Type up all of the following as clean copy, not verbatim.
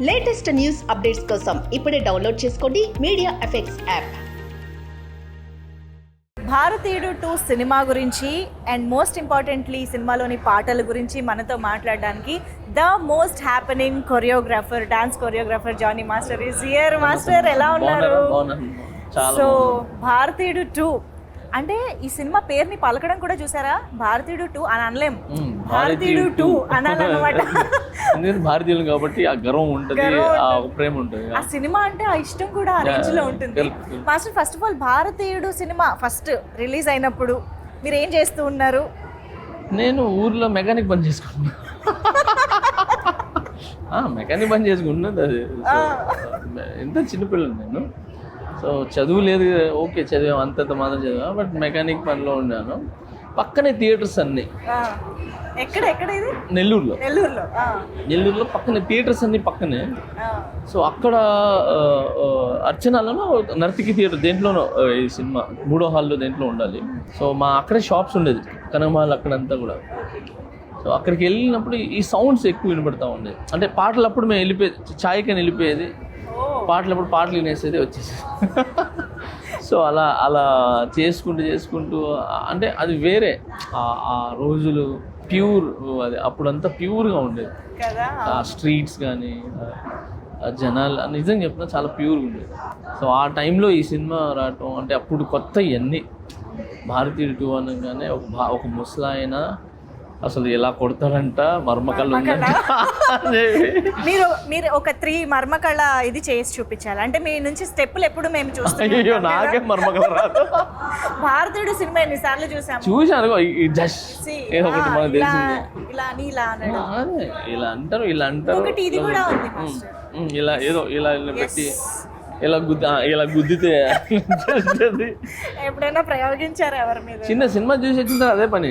Latest news updates కోసం ఇప్పుడే download చేసుకోండి మీడియా ఎఫెక్ట్స్ యాప్. భారతీయుడు 2 సినిమా గురించి అండ్ మోస్ట్ ఇంపార్టెంట్లీ సినిమాలోని పాటల గురించి మనతో మాట్లాడడానికి the most happening choreographer, dance choreographer Jani master is here. Master ఎలా ఉన్నారు? సో భారతీయుడు 2 అంటే ఈ సినిమా పేరుని పలకడం కూడా చూసారా, భారతీయుడు 2 అని అనలేం, భారతీయుడు 2 అనాలన్నమాట. భారతీయులు కాబట్టి ఆ గర్వం ఉంటుంది, ఆ ప్రేమ ఉంటుంది, ఆ సినిమా అంటే ఆ ఇష్టం కూడా ఆ రేంజ్ లో ఉంటుంది. మాస్టర్, ఫస్ట్ ఆఫ్ ఆల్ భారతీయుడు సినిమా ఫస్ట్ రిలీజ్ అయినప్పుడు మీరు ఏం చేస్తూ ఉన్నారు? నేను ఊర్లో మెకానిక్ పని చేసుకుంటున్నా. మెకానిక్ పని చేసుకుంటున్నది. అది ఎంత చిన్నపిల్లలు నేను. సో చదువు లేదు, ఓకే చదివాం, అంతంత మాత్రం చదివా, బట్ మెకానిక్ పనిలో ఉన్నాను. పక్కనే థియేటర్స్ అన్నీ. ఎక్కడ ఇది? నెల్లూరులో పక్కనే థియేటర్స్ అన్నీ పక్కనే. సో అక్కడ అర్చనలో నర్తికి థియేటర్ దేంట్లోనో ఈ సినిమా 3వ హాల్లో దేంట్లో ఉండాలి. సో మా అక్కడే షాప్స్ ఉండేది, కనమాల్ అక్కడంతా కూడా. సో అక్కడికి వెళ్ళినప్పుడు ఈ సౌండ్స్ ఎక్కువ వినపడతా ఉండేది. అంటే పాటలు అప్పుడు మేము వెళ్ళిపోయేది, ఛాయ్కని వెళ్ళిపోయేది, పాటలప్పుడు పాటలు వినేసేది వచ్చేసేది. సో అలా చేసుకుంటూ అంటే అది వేరే ఆ రోజులు ప్యూర్. అది అప్పుడంతా ప్యూర్గా ఉండేది, ఆ స్ట్రీట్స్ కానీ జనాలు నిజంగా చెప్పినా చాలా ప్యూర్గా ఉండేది. సో ఆ టైంలో ఈ సినిమా రావటం అంటే అప్పుడు కొత్త ఇవన్నీ. భారతీయుడు 2 అనగానే ఒక ముసలాయన అసలు ఎలా కొడతారంట, మర్మకళ మీరు ఒక 3 మర్మకళ ఇది చేసి చూపించాలి. అంటే మీ నుంచి స్టెప్పులు ఎప్పుడు మేము చూస్తాం. నాకే మర్మకళ రాదు. భారతీయుడు సినిమా ఎన్నిసార్లు చూసాను. ఇలా అంటారు ఒకటి ఇది కూడా ఉంది, ఇలా పెట్టి ఇలా గుద్దితే ఎప్పుడైనా ప్రయోగించారు ఎవరి మీద? చిన్న సినిమా చూసి వచ్చిన అదే పని.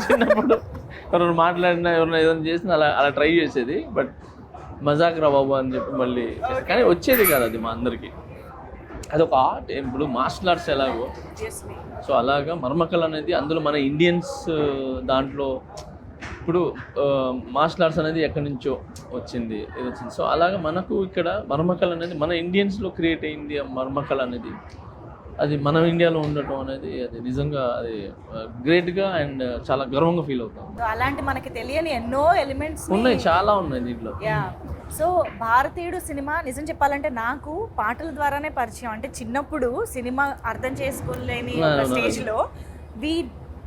చిన్నప్పుడు ఎవరైనా మాట్లాడినా ఎవరైనా ఏదైనా చేసినా అలా ట్రై చేసేది. బట్ మజాక్ రా బాబు అని చెప్పి మళ్ళీ, కానీ వచ్చేది కాదు అది మా అందరికి. అదొక ఆర్ట్. ఇప్పుడు మార్షల్ ఆర్ట్స్ ఎలాగో, సో అలాగా మర్మకళ అనేది అందులో మన ఇండియన్స్ దాంట్లో. ఇప్పుడు మార్షల్ ఆర్ట్స్ అనేది ఎక్కడి నుంచో వచ్చింది. సో అలాగా మనకు ఇక్కడ మర్మకళ అనేది మన ఇండియన్స్లో క్రియేట్ అయింది. ఆ మర్మకళ అనేది అది మన ఇండియాలో ఉండటం అనేది అది నిజంగా అది గ్రేట్గా అండ్ చాలా గర్వంగా ఫీల్ అవుతాం. అలాంటి మనకి తెలియని ఎన్నో ఎలిమెంట్స్ ఉన్నాయి, చాలా ఉన్నాయి దీంట్లో. సో భారతీయుడు సినిమా నిజం చెప్పాలంటే నాకు పాటల ద్వారానే పరిచయం. అంటే చిన్నప్పుడు సినిమా అర్థం చేసుకోలేని స్టేజ్లో we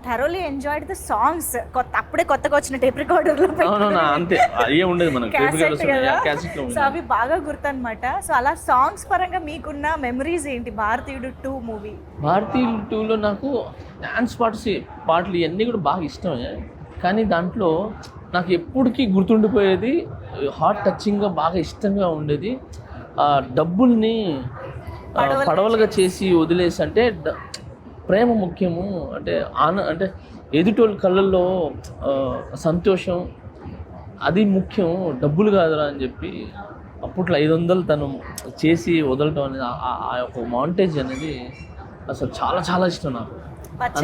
thoroughly enjoyed the songs. అప్పుడే కొత్తగా వచ్చిన టేప్ రికార్డర్లో సో అవి బాగా గుర్తనమాట. సో అలా సాంగ్స్ పరంగా మీకున్న మెమరీస్ ఏంటి భారతీయుడు 2 మూవీ? భారతీయుడు 2లో నాకు డాన్స్ పాటలు ఇవన్నీ కూడా బాగా ఇష్టమే. కానీ దాంట్లో నాకు ఎప్పటికీ గుర్తుండిపోయేది, హార్ట్ టచింగ్గా బాగా ఇష్టంగా ఉండేది, డబ్బుల్ని పడవలుగా చేసి వదిలేసి, అంటే ప్రేమ ముఖ్యము, అంటే అంటే ఎదుటోళ్ళ కళ్ళల్లో సంతోషం అది ముఖ్యం, డబ్బులు కాదురా అని చెప్పి అప్పట్లో 500 తను చేసి వదలటం అనేది, ఆ యొక్క మాంటేజ్ అనేది అసలు చాలా చాలా ఇష్టం నాకు.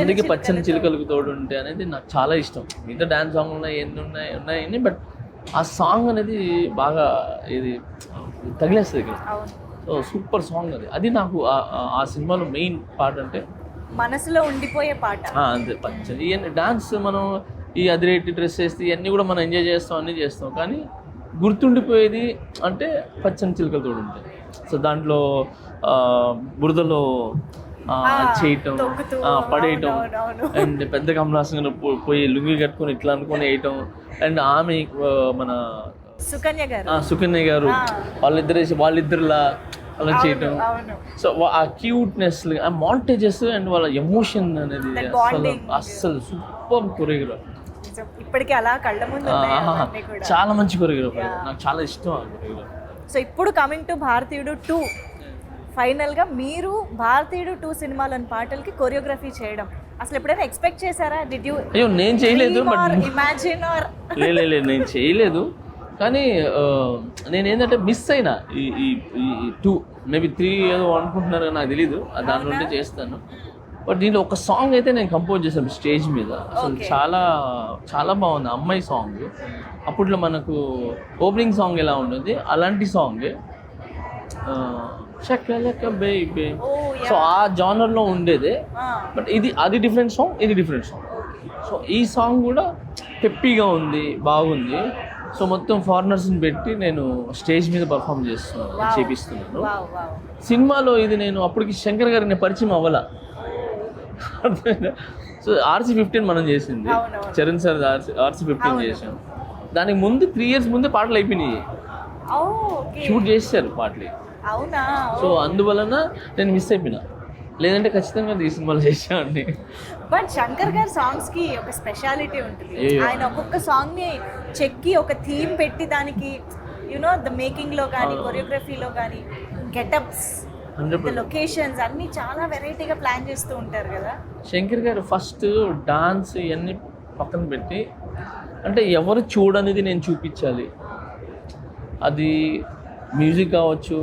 అందుకే పచ్చని చిలుకలకు తోడు ఉంటే అనేది నాకు చాలా ఇష్టం. మిగతా డ్యాన్స్ సాంగ్ ఉన్నాయి, బట్ ఆ సాంగ్ అనేది బాగా ఇది తగిలేస్తుంది ఇక్కడ. సో సూపర్ సాంగ్ అది నాకు ఆ సినిమాలో మెయిన్ పార్ట్. అంటే మనసులో ఉండిపోయే పాట అంతే. పచ్చని ఇవన్నీ డాన్స్ మనం ఈ అదిరేటి డ్రెస్ వేస్తే ఇవన్నీ కూడా మనం ఎంజాయ్ చేస్తాం, అన్నీ చేస్తాం, కానీ గుర్తుండిపోయేది అంటే పచ్చని చిలుకలతో ఉంటాయి. సో దాంట్లో బురదలో చేయటం, పడేయటం, అండ్ పెద్ద కమలాసంగా పోయి లుంగి కట్టుకొని ఇట్లా అనుకొని వేయటం, అండ్ ఆమె మన సుకన్య గారు వాళ్ళిద్దరిలా అలా చేయటం. సో ఆ క్యూట్నెస్, ఆ మాంటేజెస్ అండ్ వాళ్ళ ఎమోషన్ అనేది అస్సలు సూపర్ కొరియోగ్రాఫ్. ఇప్పటికీ అలా కళ్ళ ముందు చాలా మంచి కొరియోగ్రాఫ్, నాకు చాలా ఇష్టం ఆ కొరియోగ్రాఫ్. సో ఇప్పుడు కమింగ్ టు భారతీయుడు 2, ఫైనల్గా మీరు భారతీయుడు 2 సినిమాలోని పాటలకి కొరియోగ్రఫీ చేయడం అసలు ఎప్పుడైనా ఎక్స్పెక్ట్ చేశారా? Did you? అయ్యో నేను చేయలేదు, ఇమాజిన్ ఆర్? లేదు నేను చేయలేదు. కానీ నేనేంటంటే మిస్ అయినా ఈ 2 మేబీ 3 ఏదో అనుకుంటున్నారు, నాకు తెలీదు. దాని నుండి చేస్తాను. బట్ దీంట్లో ఒక సాంగ్ అయితే నేను కంపోజ్ చేశాను స్టేజ్ మీద. అసలు Okay. చాలా చాలా బాగుంది. అమ్మాయి సాంగ్. అప్పట్లో మనకు ఓపెనింగ్ సాంగ్ ఎలా ఉండేది అలాంటి song, Shakalaka baby. Oh, yeah. So ఆ జానర్లో ఉండేది. బట్ అది డిఫరెంట్ సాంగ్, ఇది డిఫరెంట్ సాంగ్. సో ఈ సాంగ్ కూడా పెప్పీగా ఉంది, బాగుంది. సో మొత్తం ఫారినర్స్ని పెట్టి నేను స్టేజ్ మీద పర్ఫామ్ చేపిస్తున్నాను. Wow wow. సినిమాలో ఇది నేను అప్పటికి శంకర్ గారిని పరిచయం అవ్వాల. సో RC-15 మనం చేసింది, అవునవును. చరణ్ సార్ RC-15 అవును. చేసాం. దానికి ముందు 3 years ముందే పాటలు అయిపోయినాయి, ఓకే. షూట్ చేశారు పాటలు. అవునా? సో అందువలన నేను మిస్ అయిపోయినా, లేదంటే ఖచ్చితంగా ఈ సినిమాలో చేసామండి. బట్ శంకర్ గారి సాంగ్స్ కి ఒక స్పెషాలిటీ ఉంటుంది. అయ్యో. ఆయన ఒక్కొక్క సాంగ్ ని చెక్కి ఒక థీమ్ పెట్టి దానికి ద మేకింగ్ లో కానీ అవును. కొరియోగ్రఫీలో కానీ గెటప్స్, 100%. లొకేషన్స్ అన్ని చాలా వెరైటీగా ప్లాన్ చేస్తూ ఉంటారు కదా. శంకర్ గారు ఫస్ట్ డాన్స్ ఇవన్నీ పక్కన పెట్టి, అంటే ఎవరు చూడనిది నేను చూపించాలి. అది మ్యూజిక్ కావచ్చు,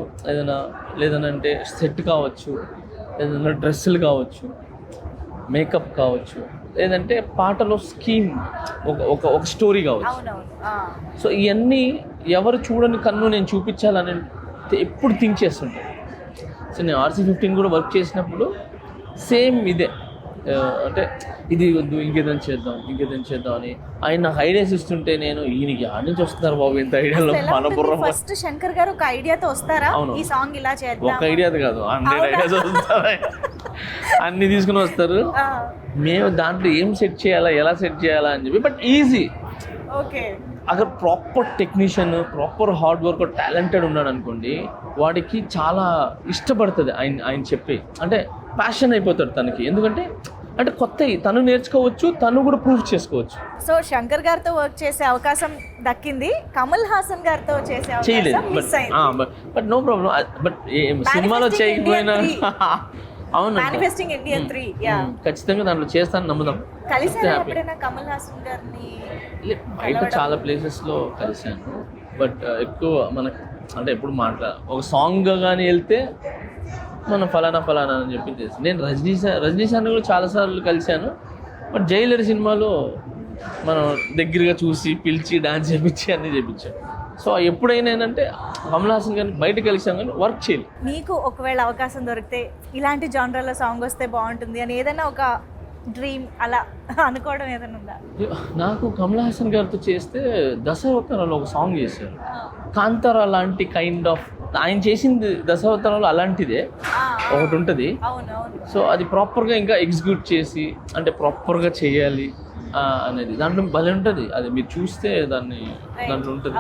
లేదనంటే సెట్ కావచ్చు, ఏదైనా డ్రెస్సులు కావచ్చు, మేకప్ కావచ్చు, లేదంటే పాటలో స్కీమ్, ఒక స్టోరీ కావచ్చు. అవునవును. సో ఇవన్నీ ఎవరు చూడని కన్ను నేను చూపించాలని ఎప్పుడు థింక్ చేస్తుంటాను. సో నేను RC-15 కూడా వర్క్ చేసినప్పుడు సేమ్ ఇదే, అంటే ఇది వద్దు ఇంకేదైనా చేద్దాం అని ఆయన నాకు ఐడియాస్ ఇస్తుంటే నేను ఈయనకి ఆడ నుంచి వస్తున్నారు బాబు ఇంత ఐడియాలో మన బుర్ర. ఫస్ట్ శంకర్ గారు ఒక ఐడియాతో వస్తారా, అవును. ఈ సాంగ్ ఇలా చేద్దాం, ఒక ఐడియా కాదు, 100 ఐడియాస్ వస్తారు, అన్ని తీసుకుని వస్తారు. మేము దాంట్లో ఏం సెట్ చేయాలా, ఎలా సెట్ చేయాలా అని చెప్పి. But easy. ఓకే. అక్కడ proper technician, proper hard work, talented ఉన్నాడు అనుకోండి, వాడికి చాలా ఇష్టపడుతుంది ఆయన చెప్పి, అంటే ప్యాషన్ అయిపోతాడు తనకి. ఎందుకంటే అంటే కొత్తవి తను నేర్చుకోవచ్చు, తను కూడా ప్రూవ్ చేసుకోవచ్చు. సో శంకర్ గారితో వర్క్ చేసే అవకాశం దక్కింది, కమల్ హాసన్ గారితో చేసే చేయలేదు. అవకాశం మిస్ అయింది. But no problem. బట్ సినిమాలో చేయకపోయినా అవును, Manifesting Indian 3, yeah. ఖచ్చితంగా దాంట్లో చేస్తాను, నమ్ముదాం. కలిసారా ఎప్పుడైనా కమల్ హాసన్ గారిని? బయట చాలా ప్లేసెస్లో కలిశాను, బట్ ఎక్కువ మనకు అంటే ఎప్పుడు ఒక సాంగ్ కానీ వెళ్తే మనం ఫలానా అని చెప్పి తెలుసు. నేను రజనీ సార్ని కూడా చాలాసార్లు కలిశాను, బట్ జైలర్ సినిమాలో మనం దగ్గరగా చూసి పిలిచి డాన్స్ చేయించి అన్నీ చేయించాం. సో ఎప్పుడైనా ఏంటంటే కమల్ హాసన్ గారిని బయట కలిసాం కానీ వర్క్ చేయలేదు. మీకు ఒకవేళ అవకాశం దొరికితే ఇలాంటి జానర్లో సాంగ్ వస్తే బాగుంటుంది అని ఏదైనా ఒక డ్రీమ్ అలా అనుకోవడం ఏదైనా ఉందా? నాకు కమల్ హాసన్ గారితో చేస్తే దశావతారంలో ఒక సాంగ్ చేశారు, కాంతారా లాంటి కైండ్ ఆఫ్. ఆయన చేసింది దశావతారంలో అలాంటిదే ఒకటి ఉంటుంది. అవునవును. సో అది ప్రాపర్గా ఇంకా ఎగ్జిక్యూట్ చేసి, అంటే ప్రాపర్గా చేయాలి అనేది దాంట్లో భలే ఉంటుంది. అది మీరు చూస్తే దాంట్లో ఉంటుంది.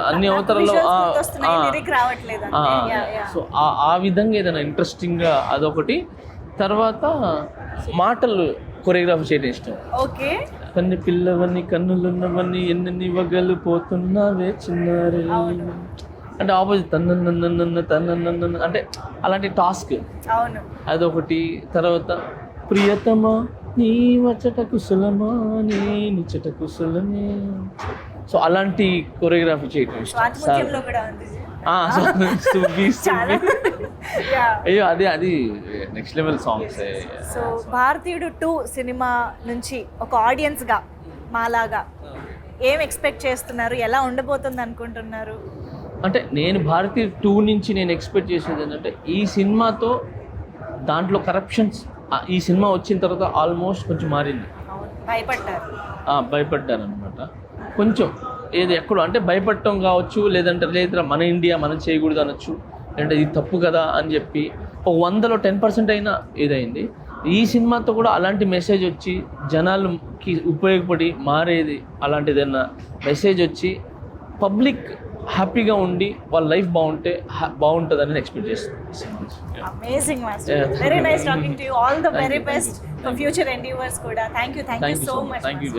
అన్ని అవతారాల్లో. సో ఆ విధంగా ఏదైనా ఇంట్రెస్టింగ్గా అదొకటి. తర్వాత మాటలు కొరియోగ్రాఫీ చేయడం ఇష్టం. ఓకే. కన్ని పిల్లవన్నీ కన్నులున్నవన్నీ ఎన్ని వగలు పోతున్నావే చిన్నారే, అంటే ఆపోజిట్ తన్న అంటే అలాంటి టాస్క్ అదొకటి. తర్వాత ప్రియతమా నీ వచ్చట కుశలమా నీ నిచ్చట కుశలమే. సో అలాంటి కొరియోగ్రఫీ చేయటం ఇష్టం. అయ్యో అది నెక్స్ట్ లెవెల్ సాంగ్స్. సో భారతీయుడు 2 సినిమా నుంచి ఒక ఆడియన్స్గా మాలాగా ఏం ఎక్స్పెక్ట్ చేస్తున్నారు, ఎలా ఉండబోతుంది అనుకుంటున్నారు? అంటే నేను భారతీయుడు 2 నుంచి నేను ఎక్స్పెక్ట్ చేసేది ఏంటంటే, ఈ సినిమాతో దాంట్లో కరప్షన్స్ ఈ సినిమా వచ్చిన తర్వాత ఆల్మోస్ట్ కొంచెం మారింది. భయపడ్డారు అనమాట కొంచెం. ఏది ఎక్కడో అంటే భయపడటం కావచ్చు, లేదా మన ఇండియా మనం చేయకూడదు అనొచ్చు, లేదంటే ఇది తప్పు కదా అని చెప్పి ఒక 100లో 10% అయినా ఇదైంది. ఈ సినిమాతో కూడా అలాంటి మెసేజ్ వచ్చి జనాలకి ఉపయోగపడి మారేది, అలాంటిదైనా మెసేజ్ వచ్చి పబ్లిక్ హ్యాపీగా ఉండి వాళ్ళ లైఫ్ బాగుంటుందని ఎక్స్పెక్ట్ చేస్తున్నాను. Amazing master, very nice talking to you. All the very best for future endeavours కూడా. Thank you so much. Thank you.